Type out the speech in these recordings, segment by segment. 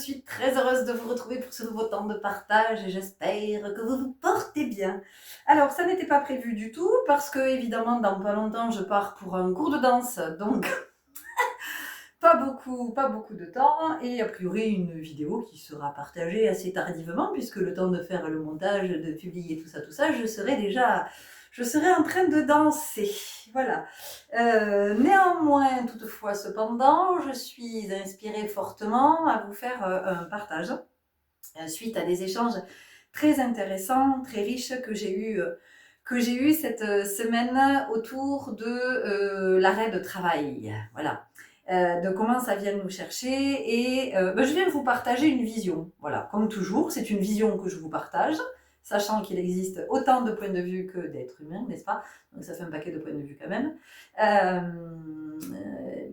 suis très heureuse de vous retrouver pour ce nouveau temps de partage et j'espère que vous vous portez bien. Alors, ça n'était pas prévu du tout parce que, évidemment, dans pas longtemps, je pars pour un cours de danse, donc pas beaucoup de temps et a priori une vidéo qui sera partagée assez tardivement puisque le temps de faire le montage, de publier tout ça, je serai en train de danser. Voilà. Néanmoins, toutefois, cependant, je suis inspirée fortement à vous faire un partage suite à des échanges très intéressants, très riches que j'ai eu cette semaine autour de l'arrêt de travail. Voilà. De comment ça vient nous chercher et je viens de vous partager une vision. Voilà, comme toujours, c'est une vision que je vous partage, sachant qu'il existe autant de points de vue que d'êtres humains, n'est-ce pas? Donc ça fait un paquet de points de vue quand même.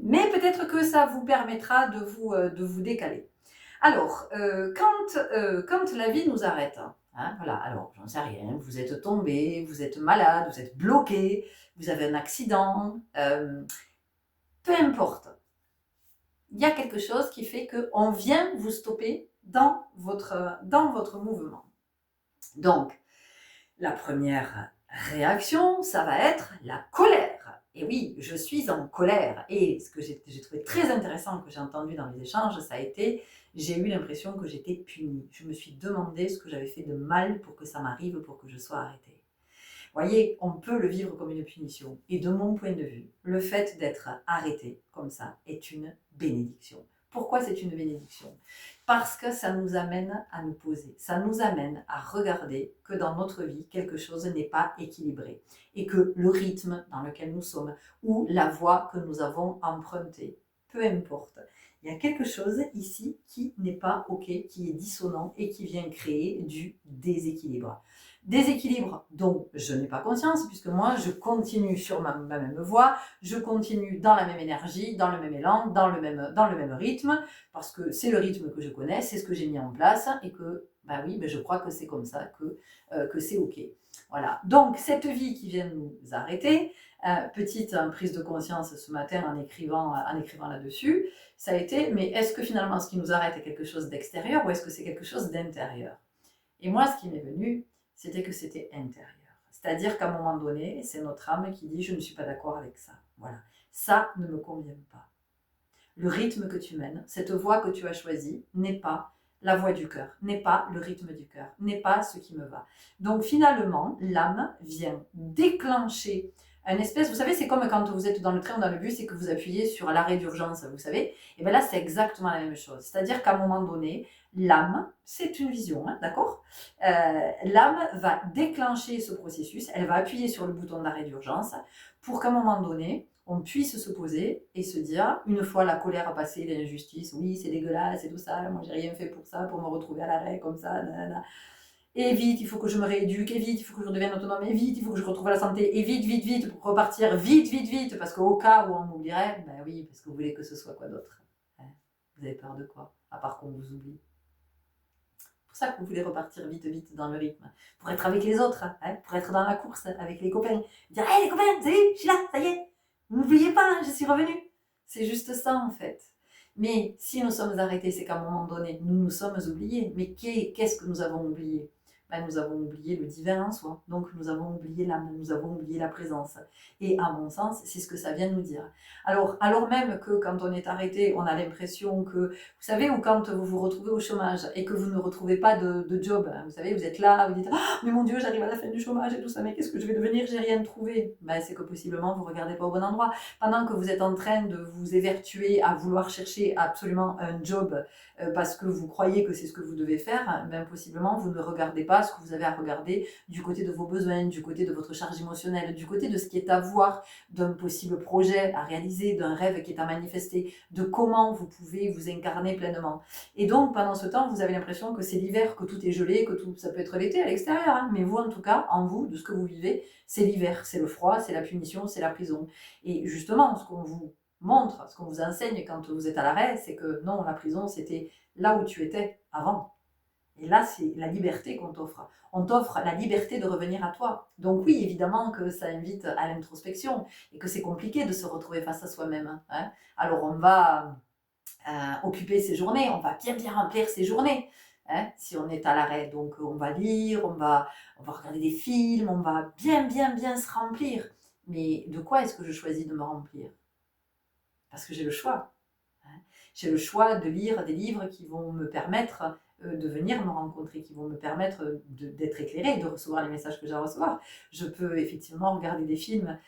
Mais peut-être que ça vous permettra de vous décaler. Alors, quand la vie nous arrête, hein, voilà, alors j'en sais rien, vous êtes tombé, vous êtes malade, vous êtes bloqué, vous avez un accident, peu importe. Il y a quelque chose qui fait qu'on vient vous stopper dans votre mouvement. Donc, la première réaction, ça va être la colère. Et oui, je suis en colère. Et ce que j'ai trouvé très intéressant, que j'ai entendu dans les échanges, ça a été, j'ai eu l'impression que j'étais punie. Je me suis demandé ce que j'avais fait de mal pour que ça m'arrive, pour que je sois arrêtée. Voyez, on peut le vivre comme une punition. Et de mon point de vue, le fait d'être arrêté comme ça est une bénédiction. Pourquoi c'est une bénédiction? Parce que ça nous amène à nous poser, ça nous amène à regarder que dans notre vie, quelque chose n'est pas équilibré et que le rythme dans lequel nous sommes ou la voie que nous avons empruntée, peu importe, il y a quelque chose ici qui n'est pas OK, qui est dissonant et qui vient créer du déséquilibre. Déséquilibre dont je n'ai pas conscience, puisque moi, je continue sur ma même voie, je continue dans la même énergie, dans le même élan, dans le même rythme, parce que c'est le rythme que je connais, c'est ce que j'ai mis en place, et que, je crois que c'est comme ça, que c'est OK. Voilà. Donc, cette vie qui vient de nous arrêter, petite prise de conscience ce matin en écrivant là-dessus, ça a été, mais est-ce que finalement ce qui nous arrête est quelque chose d'extérieur ou est-ce que c'est quelque chose d'intérieur? Et moi, ce qui m'est venu, c'était que c'était intérieur. C'est-à-dire qu'à un moment donné, c'est notre âme qui dit « je ne suis pas d'accord avec ça ». Voilà. Ça ne me convient pas. Le rythme que tu mènes, cette voie que tu as choisie, n'est pas la voie du cœur, n'est pas le rythme du cœur, n'est pas ce qui me va. Donc finalement, l'âme vient déclencher un espèce, vous savez, c'est comme quand vous êtes dans le train ou dans le bus et que vous appuyez sur l'arrêt d'urgence, vous savez, et bien là, c'est exactement la même chose. C'est-à-dire qu'à un moment donné, l'âme, c'est une vision, hein, d'accord? L'âme va déclencher ce processus, elle va appuyer sur le bouton d'arrêt d'urgence pour qu'à un moment donné, on puisse se poser et se dire, une fois la colère passée, l'injustice, oui, c'est dégueulasse et tout ça, moi j'ai rien fait pour ça, pour me retrouver à l'arrêt comme ça, nanana. Et vite, il faut que je me rééduque, et vite, il faut que je redevienne autonome, et vite, il faut que je retrouve la santé, et vite, vite, vite, pour repartir, vite, vite, vite, parce qu'au cas où on m'oublierait, ben oui, parce que vous voulez que ce soit quoi d'autre, hein? Vous avez peur de quoi, à part qu'on vous oublie? C'est pour ça que vous voulez repartir vite, vite dans le rythme, pour être avec les autres, hein, pour être dans la course avec les copains, dire, hé les copains, salut, je suis là, ça y est, n'oubliez pas, hein, je suis revenue. C'est juste ça en fait. Mais si nous sommes arrêtés, c'est qu'à un moment donné, nous nous sommes oubliés. Mais qu'est-ce que nous avons oublié? Nous avons oublié le divin en soi. Donc nous avons oublié l'âme, nous avons oublié la présence. Et à mon sens, c'est ce que ça vient nous dire. Alors même que quand on est arrêté, on a l'impression que, vous savez, ou quand vous vous retrouvez au chômage et que vous ne retrouvez pas de job, hein, vous savez, vous êtes là, vous dites « mais mon Dieu, j'arrive à la fin du chômage et tout ça, mais qu'est-ce que je vais devenir? J'ai rien trouvé. » C'est que possiblement, vous ne regardez pas au bon endroit. Pendant que vous êtes en train de vous évertuer à vouloir chercher absolument un job parce que vous croyez que c'est ce que vous devez faire, possiblement, vous ne regardez pas ce que vous avez à regarder du côté de vos besoins, du côté de votre charge émotionnelle, du côté de ce qui est à voir, d'un possible projet à réaliser, d'un rêve qui est à manifester, de comment vous pouvez vous incarner pleinement. Et donc, pendant ce temps, vous avez l'impression que c'est l'hiver, que tout est gelé, que tout, ça peut être l'été à l'extérieur, hein, mais vous, en tout cas, en vous, de ce que vous vivez, c'est l'hiver, c'est le froid, c'est la punition, c'est la prison. Et justement, ce qu'on vous montre, ce qu'on vous enseigne quand vous êtes à l'arrêt, c'est que non, la prison, c'était là où tu étais avant. Et là, c'est la liberté qu'on t'offre. On t'offre la liberté de revenir à toi. Donc oui, évidemment que ça invite à l'introspection et que c'est compliqué de se retrouver face à soi-même, hein. Alors on va occuper ses journées, on va bien bien remplir ses journées. Hein, si on est à l'arrêt, donc on va lire, on va regarder des films, on va bien bien bien se remplir. Mais de quoi est-ce que je choisis de me remplir? Parce que j'ai le choix. Hein. J'ai le choix de lire des livres qui vont me permettre de venir me rencontrer, qui vont me permettre d'être éclairée, de recevoir les messages que j'ai à recevoir. Je peux effectivement regarder des films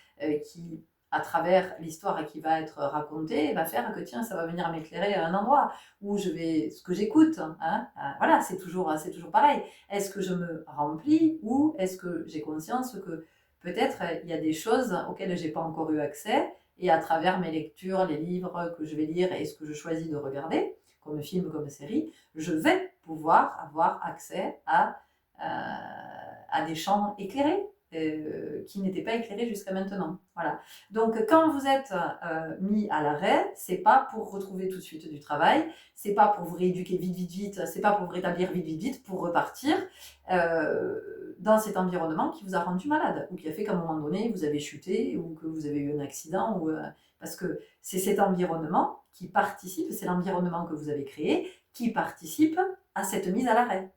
qui, à travers l'histoire qui va être racontée, va faire que tiens, ça va venir m'éclairer à un endroit où je vais, ce que j'écoute. Hein, voilà, c'est toujours pareil. Est-ce que je me remplis ou est-ce que j'ai conscience que peut-être il y a des choses auxquelles j'ai pas encore eu accès et à travers mes lectures, les livres que je vais lire et ce que je choisis de regarder, comme film, comme série, je vais pouvoir avoir accès à des champs éclairés qui n'étaient pas éclairés jusqu'à maintenant. Voilà. Donc, quand vous êtes mis à l'arrêt, c'est pas pour retrouver tout de suite du travail, c'est pas pour vous rééduquer vite, vite, vite, c'est pas pour vous rétablir vite, vite, vite, pour repartir dans cet environnement qui vous a rendu malade ou qui a fait qu'à un moment donné, vous avez chuté ou que vous avez eu un accident. Parce que c'est cet environnement qui participe, c'est l'environnement que vous avez créé qui participe à cette mise à l'arrêt.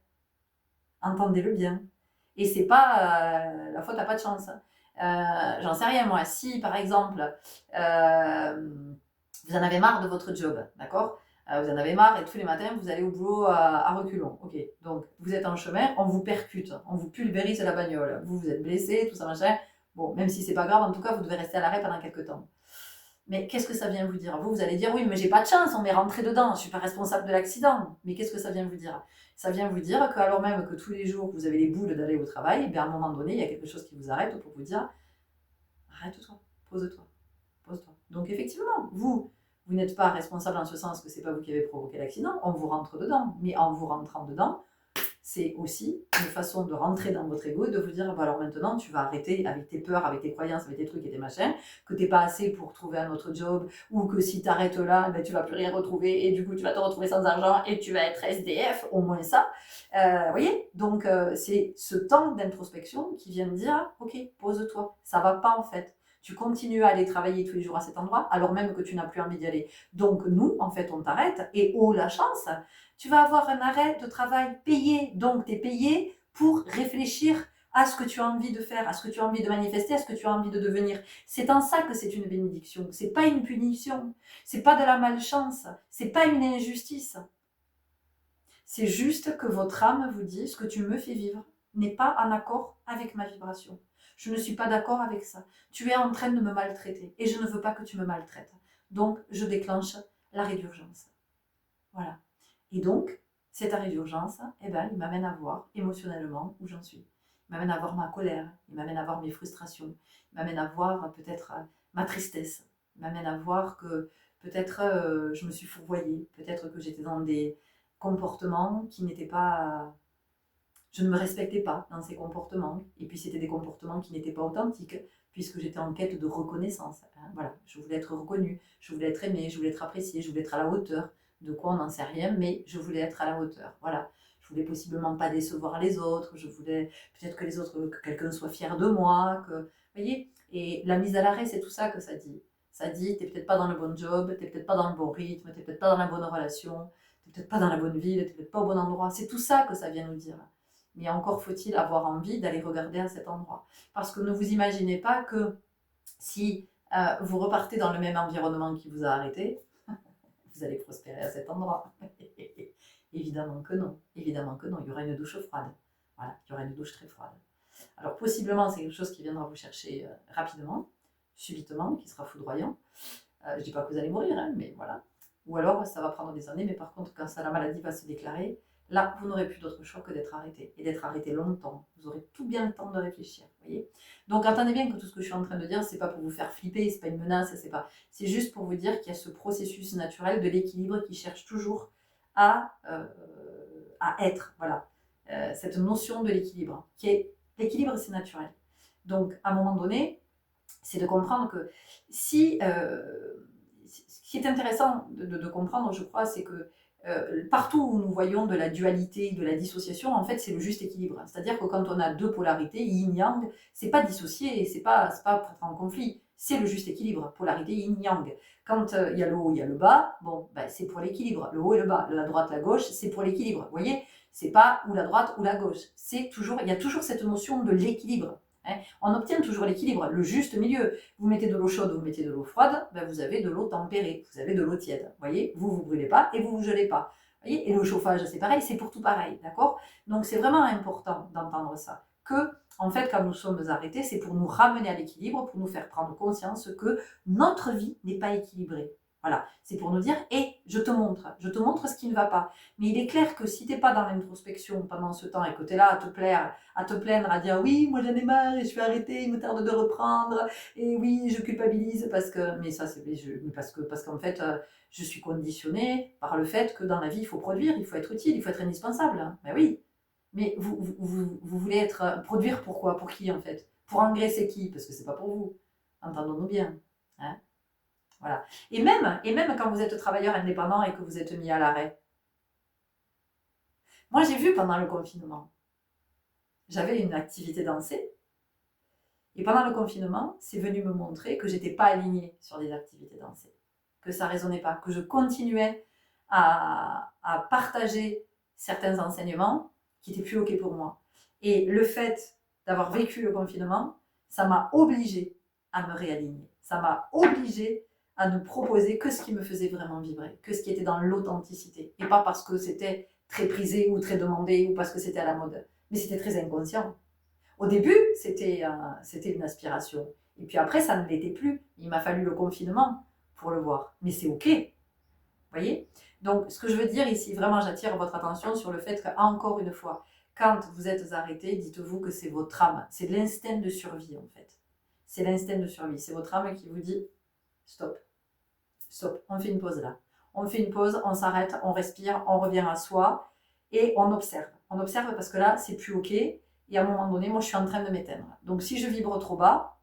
Entendez-le bien. Et c'est pas la faute à pas de chance. J'en sais rien moi. Si par exemple vous en avez marre de votre job, d'accord, vous en avez marre et tous les matins vous allez au boulot à reculons. Ok, donc vous êtes en chemin, on vous percute, on vous pulvérise la bagnole, vous êtes blessé, tout ça machin. Bon, même si c'est pas grave, en tout cas vous devez rester à l'arrêt pendant quelques temps. Mais qu'est-ce que ça vient vous dire? Vous allez dire oui, mais j'ai pas de chance, on m'est rentré dedans, je suis pas responsable de l'accident. Mais qu'est-ce que ça vient vous dire? Ça vient vous dire que alors même que tous les jours vous avez les boules d'aller au travail, bien à un moment donné, il y a quelque chose qui vous arrête pour vous dire arrête-toi, pose-toi, pose-toi. Donc effectivement, vous n'êtes pas responsable en ce sens que c'est pas vous qui avez provoqué l'accident, on vous rentre dedans. Mais en vous rentrant dedans, c'est aussi une façon de rentrer dans votre ego et de vous dire bah alors maintenant tu vas arrêter avec tes peurs, avec tes croyances, avec tes trucs et tes machins, que t'es pas assez pour trouver un autre job ou que si t'arrêtes là, ben, tu vas plus rien retrouver et du coup tu vas te retrouver sans argent et tu vas être SDF, au moins ça. Vous voyez, donc c'est ce temps d'introspection qui vient de dire ok, pose-toi, ça va pas en fait. Tu continues à aller travailler tous les jours à cet endroit alors même que tu n'as plus envie d'y aller. Donc nous, en fait, on t'arrête et oh la chance, tu vas avoir un arrêt de travail payé. Donc, tu es payé pour réfléchir à ce que tu as envie de faire, à ce que tu as envie de manifester, à ce que tu as envie de devenir. C'est en ça que c'est une bénédiction. C'est pas une punition. C'est pas de la malchance. C'est pas une injustice. C'est juste que votre âme vous dit ce que tu me fais vivre n'est pas en accord avec ma vibration. Je ne suis pas d'accord avec ça. Tu es en train de me maltraiter et je ne veux pas que tu me maltraites. Donc, je déclenche l'arrêt d'urgence. Voilà. Et donc, cet arrêt d'urgence, eh ben, il m'amène à voir émotionnellement où j'en suis. Il m'amène à voir ma colère, il m'amène à voir mes frustrations, il m'amène à voir peut-être ma tristesse, il m'amène à voir que peut-être je me suis fourvoyée, peut-être que j'étais dans des comportements qui n'étaient pas... Je ne me respectais pas dans ces comportements, et puis c'était des comportements qui n'étaient pas authentiques, puisque j'étais en quête de reconnaissance. Hein, voilà, je voulais être reconnue, je voulais être aimée, je voulais être appréciée, je voulais être à la hauteur. De quoi on n'en sait rien, mais je voulais être à la hauteur. Voilà. Je voulais possiblement pas décevoir les autres, je voulais peut-être que les autres, que quelqu'un soit fier de moi, que, vous voyez. Et la mise à l'arrêt, c'est tout ça que ça dit. Ça dit, t'es peut-être pas dans le bon job, t'es peut-être pas dans le bon rythme, t'es peut-être pas dans la bonne relation, t'es peut-être pas dans la bonne ville, t'es peut-être pas au bon endroit. C'est tout ça que ça vient nous dire. Mais encore faut-il avoir envie d'aller regarder à cet endroit. Parce que ne vous imaginez pas que si vous repartez dans le même environnement qui vous a arrêté, vous allez prospérer à cet endroit. Évidemment que non. Évidemment que non. Il y aura une douche froide. Voilà, il y aura une douche très froide. Alors possiblement, c'est quelque chose qui viendra vous chercher rapidement, subitement, qui sera foudroyant. Je ne dis pas que vous allez mourir, hein, mais voilà. Ou alors, ça va prendre des années, mais par contre, quand ça, la maladie va se déclarer, là, vous n'aurez plus d'autre choix que d'être arrêté. Et d'être arrêté longtemps. Vous aurez tout bien le temps de réfléchir. Voyez. Donc, entendez bien que tout ce que je suis en train de dire, c'est pas pour vous faire flipper, c'est pas une menace, c'est juste pour vous dire qu'il y a ce processus naturel de l'équilibre qui cherche toujours à être. Voilà. Cette notion de l'équilibre. L'équilibre, c'est naturel. Donc, à un moment donné, c'est de comprendre que si... ce qui est intéressant de comprendre, je crois, c'est que partout où nous voyons de la dualité, de la dissociation, en fait, c'est le juste équilibre. C'est-à-dire que quand on a deux polarités, yin-yang, c'est pas dissocié, c'est pas pour être en conflit, c'est le juste équilibre, polarité yin-yang. Quand il y a le haut, il y a le bas, bon, ben, c'est pour l'équilibre. Le haut et le bas, la droite, la gauche, c'est pour l'équilibre. Vous voyez, c'est pas ou la droite ou la gauche. C'est toujours, il y a toujours cette notion de l'équilibre. Hein. On obtient toujours l'équilibre, le juste milieu. Vous mettez de l'eau chaude, vous mettez de l'eau froide, ben vous avez de l'eau tempérée, vous avez de l'eau tiède. Vous voyez, vous vous brûlez pas et vous vous gelez pas. Vous voyez, et le chauffage, c'est pareil, c'est pour tout pareil, d'accord? Donc c'est vraiment important d'entendre ça. Que, en fait, quand nous sommes arrêtés, c'est pour nous ramener à l'équilibre, pour nous faire prendre conscience que notre vie n'est pas équilibrée. Voilà, c'est pour nous dire, hé, je te montre ce qui ne va pas. Mais il est clair que si tu n'es pas dans l'introspection pendant ce temps et que tu es là à te plaindre, à dire oui, moi j'en ai marre et je suis arrêtée, il me tarde de reprendre, et oui, je culpabilise parce que, mais ça c'est parce qu'en fait, je suis conditionnée par le fait que dans la vie, il faut produire, il faut être utile, il faut être indispensable. Ben oui, mais vous voulez produire pourquoi? Pour qui en fait? Pour engraisser qui? Parce que c'est pas pour vous. Entendons-nous bien. Hein, voilà. Et même quand vous êtes travailleur indépendant et que vous êtes mis à l'arrêt. Moi, j'ai vu pendant le confinement, j'avais une activité dansée. Et pendant le confinement, c'est venu me montrer que j'étais pas alignée sur des activités dansées. Que ça résonnait pas. Que je continuais à partager certains enseignements qui n'étaient plus OK pour moi. Et le fait d'avoir vécu le confinement, ça m'a obligée à me réaligner. Ça m'a obligée à ne proposer que ce qui me faisait vraiment vibrer, que ce qui était dans l'authenticité. Et pas parce que c'était très prisé ou très demandé ou parce que c'était à la mode. Mais c'était très inconscient. Au début, c'était une aspiration. Et puis après, ça ne l'était plus. Il m'a fallu le confinement pour le voir. Mais c'est OK. Vous voyez? Donc, ce que je veux dire ici, vraiment, j'attire votre attention sur le fait qu'encore une fois, quand vous êtes arrêté, dites-vous que c'est votre âme. C'est l'instinct de survie, en fait. C'est l'instinct de survie. C'est votre âme qui vous dit stop. Stop. On fait une pause là. On fait une pause, on s'arrête, on respire, on revient à soi et on observe. On observe parce que là, c'est plus OK. Et à un moment donné, moi, je suis en train de m'éteindre. Donc, si je vibre trop bas,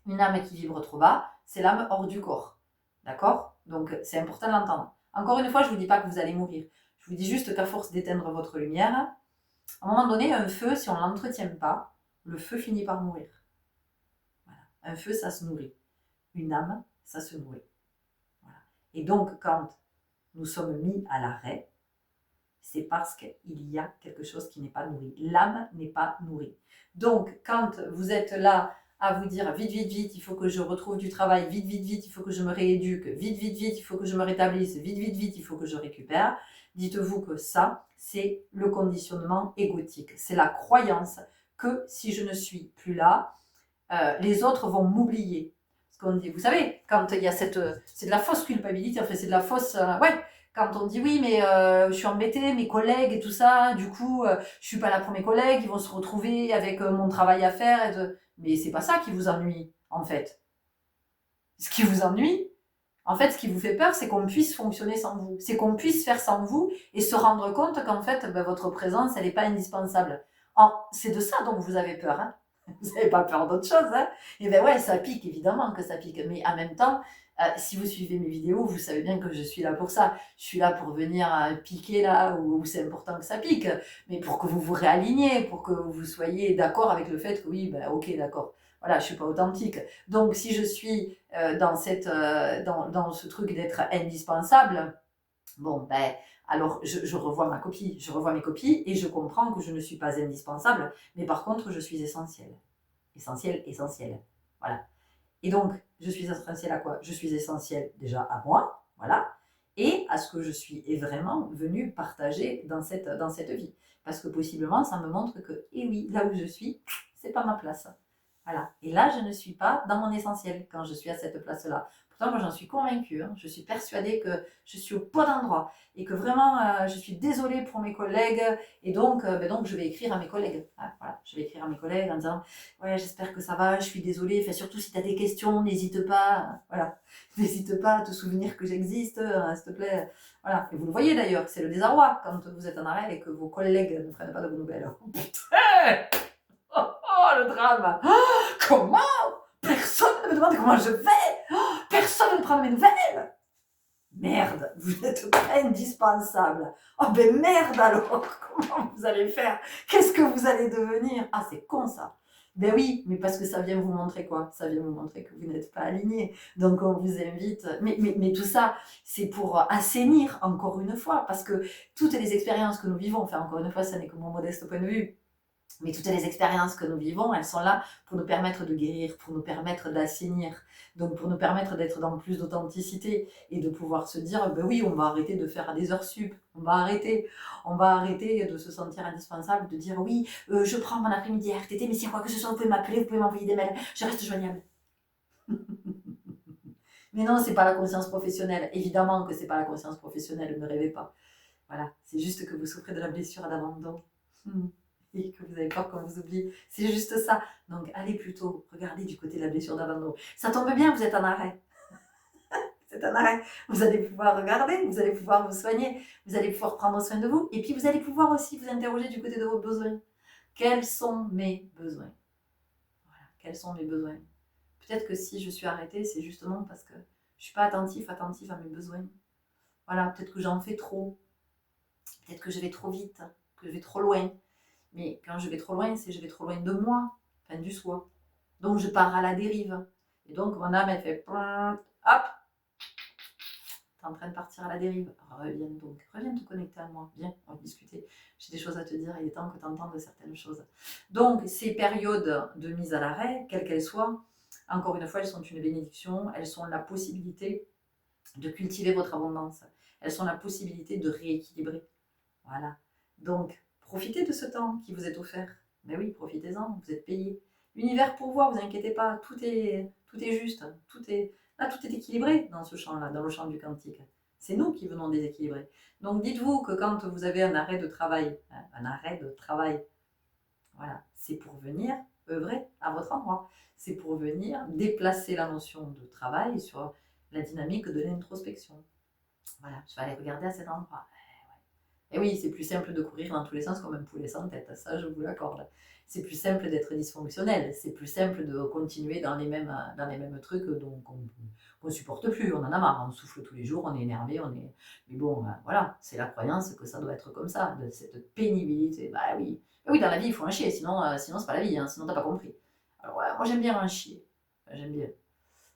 une âme qui vibre trop bas, c'est l'âme hors du corps. D'accord? Donc, c'est important de l'entendre. Encore une fois, je ne vous dis pas que vous allez mourir. Je vous dis juste qu'à force d'éteindre votre lumière, à un moment donné, un feu, si on ne l'entretient pas, le feu finit par mourir. Voilà. Un feu, ça se nourrit. Une âme, ça se nourrit. Voilà. Et donc, quand nous sommes mis à l'arrêt, c'est parce qu'il y a quelque chose qui n'est pas nourri. L'âme n'est pas nourrie. Donc, quand vous êtes là à vous dire vite, vite, vite, il faut que je retrouve du travail, vite, vite, vite, il faut que je me rééduque, vite, vite, vite, il faut que je me rétablisse, vite, vite, vite, il faut que je récupère, dites-vous que ça, c'est le conditionnement égotique. C'est la croyance que si je ne suis plus là, les autres vont m'oublier. Vous savez, quand il y a c'est de la fausse culpabilité, en fait, c'est de la fausse, ouais, quand on dit oui, mais je suis embêtée, mes collègues et tout ça, du coup, je suis pas là pour mes collègues, ils vont se retrouver avec mon travail à faire. Mais c'est pas ça qui vous ennuie, en fait. Ce qui vous ennuie, en fait, ce qui vous fait peur, c'est qu'on puisse fonctionner sans vous. C'est qu'on puisse faire sans vous et se rendre compte qu'en fait, votre présence, elle n'est pas indispensable. C'est de ça dont vous avez peur, hein. Vous n'avez pas peur d'autre chose, hein. Et bien ouais, ça pique, évidemment que ça pique. Mais en même temps, si vous suivez mes vidéos, vous savez bien que je suis là pour ça. Je suis là pour venir piquer là où c'est important que ça pique. Mais pour que vous vous réaligniez, pour que vous soyez d'accord avec le fait que oui, ben ok, d'accord. Voilà, je suis pas authentique. Donc si je suis dans ce truc d'être indispensable, bon ben alors je revois ma copie, je revois mes copies et je comprends que je ne suis pas indispensable, mais par contre je suis essentielle. Essentielle, essentielle. Voilà. Et donc, je suis essentielle à quoi? Je suis essentielle déjà à moi, voilà, et à ce que je suis et vraiment venue partager dans cette vie. Parce que possiblement, ça me montre que, eh oui, là où je suis, c'est pas ma place. Voilà. Et là, je ne suis pas dans mon essentiel quand je suis à cette place-là. Pourtant, moi, j'en suis convaincue. Hein. Je suis persuadée que je suis au bon endroit et que vraiment, je suis désolée pour mes collègues. Et donc, je vais écrire à mes collègues. Ah, voilà. Je vais écrire à mes collègues en disant « Ouais, j'espère que ça va, je suis désolée. Enfin, surtout si tu as des questions, n'hésite pas. Voilà. N'hésite pas à te souvenir que j'existe, s'il te plaît. » Voilà. Et vous le voyez d'ailleurs, c'est le désarroi quand vous êtes en arrêt et que vos collègues ne prennent pas de vos nouvelles. Putain! Oh, le drame! Oh, comment? Personne ne me demande comment je vais! Oh, personne ne prend mes nouvelles! Merde, vous êtes pas indispensable. Oh ben merde alors, comment vous allez faire? Qu'est-ce que vous allez devenir? Ah, c'est con ça. Ben oui, mais parce que ça vient vous montrer quoi? Ça vient vous montrer que vous n'êtes pas aligné. Donc on vous invite, mais tout ça, c'est pour assainir encore une fois, parce que toutes les expériences que nous vivons, enfin encore une fois, ça n'est que mon modeste point de vue, mais toutes les expériences que nous vivons, elles sont là pour nous permettre de guérir, pour nous permettre d'assainir, donc pour nous permettre d'être dans plus d'authenticité et de pouvoir se dire, ben oui, on va arrêter de faire des heures sup, on va arrêter de se sentir indispensable, de dire oui, je prends mon après-midi RTT, mais s'il y a quoi que ce soit, vous pouvez m'appeler, vous pouvez m'envoyer des mails, je reste joignable. Mais non, c'est pas la conscience professionnelle. Évidemment que c'est pas la conscience professionnelle, ne rêvez pas. Voilà, c'est juste que vous souffrez de la blessure d'abandon. Et que vous avez peur qu'on vous oublie. C'est juste ça. Donc allez plutôt regarder du côté de la blessure d'abandon. Ça tombe bien, vous êtes en arrêt. C'est un arrêt. Vous allez pouvoir regarder, vous allez pouvoir vous soigner, vous allez pouvoir prendre soin de vous. Et puis vous allez pouvoir aussi vous interroger du côté de vos besoins. Quels sont mes besoins? Voilà, quels sont mes besoins? Peut-être que si je suis arrêtée, c'est justement parce que je ne suis pas attentive à mes besoins. Voilà, peut-être que j'en fais trop. Peut-être que je vais trop vite, que je vais trop loin. Mais quand je vais trop loin, c'est je vais trop loin de moi, enfin du soi. Donc je pars à la dérive. Et donc mon âme, elle fait hop, t'es en train de partir à la dérive. Reviens donc, reviens te connecter à moi. Viens, on va discuter. J'ai des choses à te dire, il est temps que tu entendes certaines choses. Donc ces périodes de mise à l'arrêt, quelles qu'elles soient, encore une fois, elles sont une bénédiction, elles sont la possibilité de cultiver votre abondance. Elles sont la possibilité de rééquilibrer. Voilà. Donc, profitez de ce temps qui vous est offert. Mais oui, profitez-en, vous êtes payé. L'univers pourvoit, vous inquiétez pas, tout est juste, là, tout est équilibré dans ce champ-là, dans le champ du quantique. C'est nous qui venons déséquilibrer. Donc, dites-vous que quand vous avez un arrêt de travail, voilà, c'est pour venir œuvrer à votre endroit. C'est pour venir déplacer la notion de travail sur la dynamique de l'introspection. Voilà, je vais aller regarder à cet endroit. Et oui, c'est plus simple de courir dans tous les sens comme un poulet sans tête, ça je vous l'accorde. C'est plus simple d'être dysfonctionnel, c'est plus simple de continuer dans les mêmes trucs qu'on ne supporte plus, on en a marre, on souffle tous les jours, on est énervé, Mais bon, voilà, c'est la croyance que ça doit être comme ça, de cette pénibilité. Bah oui, dans la vie il faut en chier, sinon c'est pas la vie, hein, sinon t'as pas compris. Alors ouais, moi j'aime bien en chier, j'aime bien.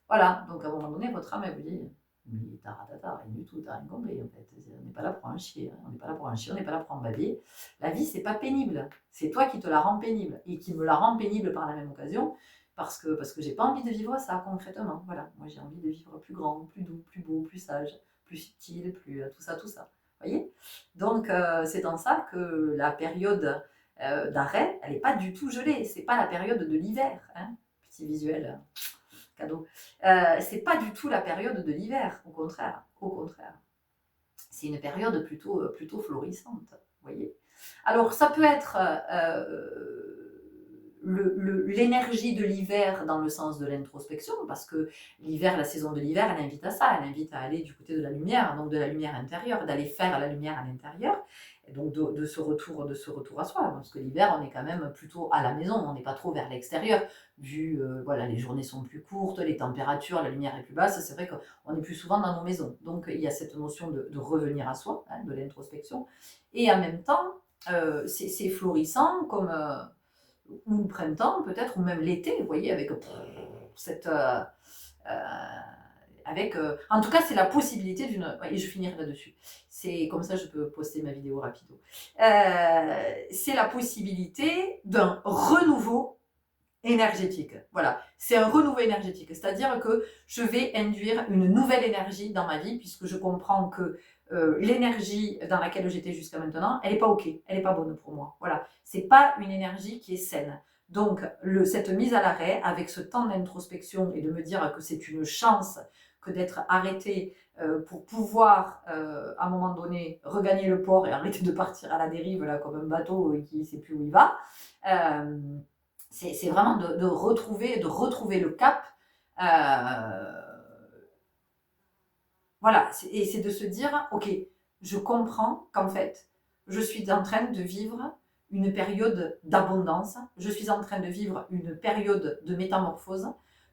Voilà, donc à un moment donné, votre âme elle vous dit, mais taratata, rien du tout, t'as rien compris en fait. On n'est pas là pour en chier, hein. On n'est pas là pour en chier, on n'est pas là pour en baver. La vie, c'est pas pénible. C'est toi qui te la rends pénible et qui me la rend pénible par la même occasion parce que j'ai pas envie de vivre ça concrètement. Voilà, moi j'ai envie de vivre plus grand, plus doux, plus beau, plus sage, plus subtil, plus tout ça, tout ça. Voyez. Donc c'est dans ça que la période d'arrêt, elle n'est pas du tout gelée. C'est pas la période de l'hiver, hein. Petit visuel cadeau. C'est pas du tout la période de l'hiver, au contraire, au contraire. C'est une période plutôt florissante, vous voyez. Alors ça peut être l'énergie de l'hiver dans le sens de l'introspection, parce que l'hiver, la saison de l'hiver, elle invite à ça, elle invite à aller du côté de la lumière, donc de la lumière intérieure, d'aller faire la lumière à l'intérieur, et donc de ce retour à soi, parce que l'hiver, on est quand même plutôt à la maison, on n'est pas trop vers l'extérieur, vu, voilà, les journées sont plus courtes, les températures, la lumière est plus basse, c'est vrai qu'on est plus souvent dans nos maisons, donc il y a cette notion de revenir à soi, hein, de l'introspection, et en même temps, c'est florissant comme... ou le printemps peut-être, ou même l'été, vous voyez, avec cette... en tout cas, c'est la possibilité d'une... Et je finirai là-dessus. C'est comme ça, je peux poster ma vidéo rapido. C'est la possibilité d'un renouveau énergétique. Voilà, c'est un renouveau énergétique. C'est-à-dire que je vais induire une nouvelle énergie dans ma vie, puisque je comprends que l'énergie dans laquelle j'étais jusqu'à maintenant, elle n'est pas OK, elle n'est pas bonne pour moi. Voilà, c'est pas une énergie qui est saine. Donc, cette mise à l'arrêt, avec ce temps d'introspection et de me dire que c'est une chance que d'être arrêté pour pouvoir, à un moment donné, regagner le port et arrêter de partir à la dérive là, comme un bateau qui ne sait plus où il va, c'est vraiment de retrouver le cap. Voilà, et c'est de se dire, ok, je comprends qu'en fait, je suis en train de vivre une période d'abondance, je suis en train de vivre une période de métamorphose,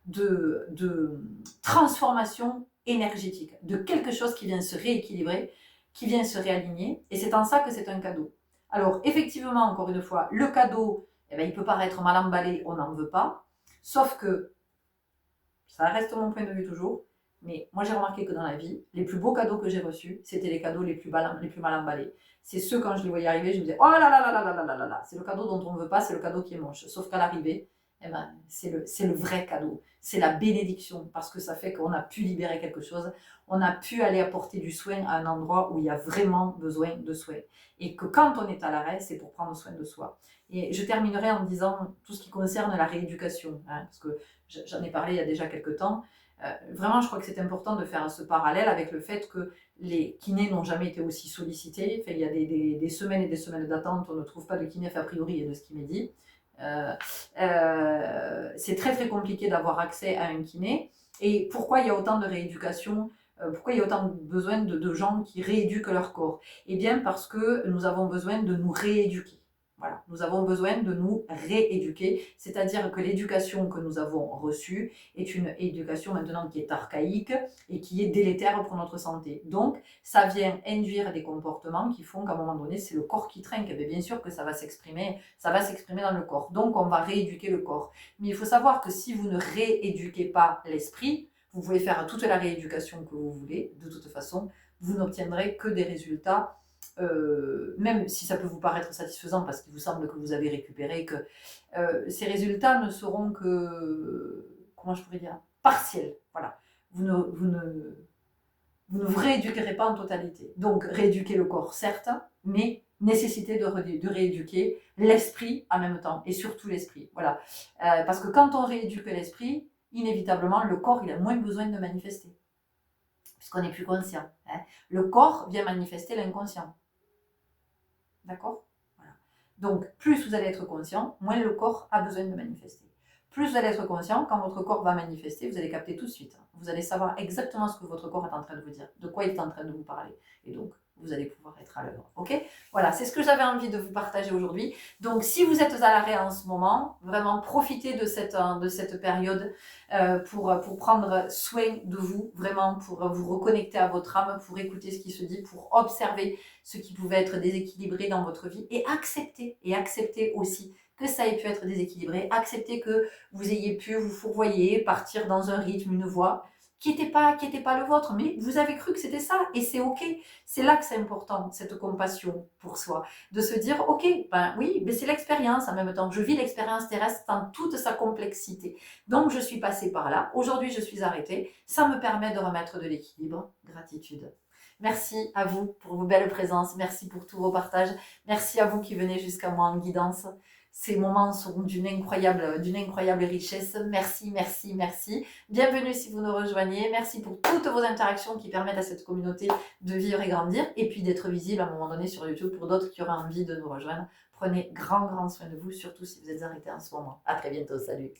de transformation énergétique, de quelque chose qui vient se rééquilibrer, qui vient se réaligner, et c'est en ça que c'est un cadeau. Alors, effectivement, encore une fois, le cadeau, eh ben, il peut paraître mal emballé, on n'en veut pas. Sauf que, ça reste mon point de vue toujours, mais moi j'ai remarqué que dans la vie, les plus beaux cadeaux que j'ai reçus, c'était les cadeaux les plus mal emballés. C'est ceux quand je les voyais arriver, je me disais, oh là là là là là là là là là, c'est le cadeau dont on ne veut pas, c'est le cadeau qui est moche. Sauf qu'à l'arrivée, eh ben, c'est le vrai cadeau, c'est la bénédiction, parce que ça fait qu'on a pu libérer quelque chose, on a pu aller apporter du soin à un endroit où il y a vraiment besoin de soin. Et que quand on est à l'arrêt, c'est pour prendre soin de soi. Et je terminerai en disant tout ce qui concerne la rééducation, hein, parce que j'en ai parlé il y a déjà quelques temps. Vraiment, je crois que c'est important de faire ce parallèle avec le fait que les kinés n'ont jamais été aussi sollicités. Enfin, il y a des semaines et des semaines d'attente, on ne trouve pas de kiné, a priori, et de ce qui m'est dit. C'est très très compliqué d'avoir accès à un kiné. Et pourquoi il y a autant de rééducation, pourquoi il y a autant besoin de gens qui rééduquent leur corps? Eh bien parce que nous avons besoin de nous rééduquer. Voilà, nous avons besoin de nous rééduquer, c'est-à-dire que l'éducation que nous avons reçue est une éducation maintenant qui est archaïque et qui est délétère pour notre santé. Donc, ça vient induire des comportements qui font qu'à un moment donné, c'est le corps qui trinque. Mais bien sûr que ça va s'exprimer dans le corps. Donc, on va rééduquer le corps. Mais il faut savoir que si vous ne rééduquez pas l'esprit, vous pouvez faire toute la rééducation que vous voulez. De toute façon, vous n'obtiendrez que des résultats même si ça peut vous paraître satisfaisant parce qu'il vous semble que vous avez récupéré, que ces résultats ne seront que, comment je pourrais dire, partiels. Voilà. Vous ne vous rééduquerez pas en totalité. Donc, rééduquer le corps, certes, mais nécessité de rééduquer l'esprit en même temps, et surtout l'esprit. Voilà. Parce que quand on rééduque l'esprit, inévitablement, le corps, il a moins besoin de manifester, puisqu'on n'est plus conscient. Hein. Le corps vient manifester l'inconscient. D'accord? Voilà. Donc, plus vous allez être conscient, moins le corps a besoin de manifester. Plus vous allez être conscient, quand votre corps va manifester, vous allez capter tout de suite. Vous allez savoir exactement ce que votre corps est en train de vous dire, de quoi il est en train de vous parler. Et donc, vous allez pouvoir être à l'œuvre. Ok? Voilà, c'est ce que j'avais envie de vous partager aujourd'hui. Donc, si vous êtes à l'arrêt en ce moment, vraiment profitez de cette période pour prendre soin de vous, vraiment pour vous reconnecter à votre âme, pour écouter ce qui se dit, pour observer ce qui pouvait être déséquilibré dans votre vie et accepter aussi que ça ait pu être déséquilibré, accepter que vous ayez pu vous fourvoyer, partir dans un rythme, une voie qui n'était pas le vôtre, mais vous avez cru que c'était ça, et c'est ok. C'est là que c'est important, cette compassion pour soi, de se dire, ok, ben oui, mais c'est l'expérience en même temps, je vis l'expérience terrestre dans toute sa complexité. Donc je suis passée par là, aujourd'hui je suis arrêtée, ça me permet de remettre de l'équilibre, gratitude. Merci à vous pour vos belles présences, merci pour tous vos partages, merci à vous qui venez jusqu'à moi en guidance. Ces moments sont d'une incroyable richesse. Merci, merci, merci. Bienvenue si vous nous rejoignez. Merci pour toutes vos interactions qui permettent à cette communauté de vivre et grandir et puis d'être visible à un moment donné sur YouTube pour d'autres qui auraient envie de nous rejoindre. Prenez grand soin de vous, surtout si vous êtes arrêtés en ce moment. À très bientôt. Salut.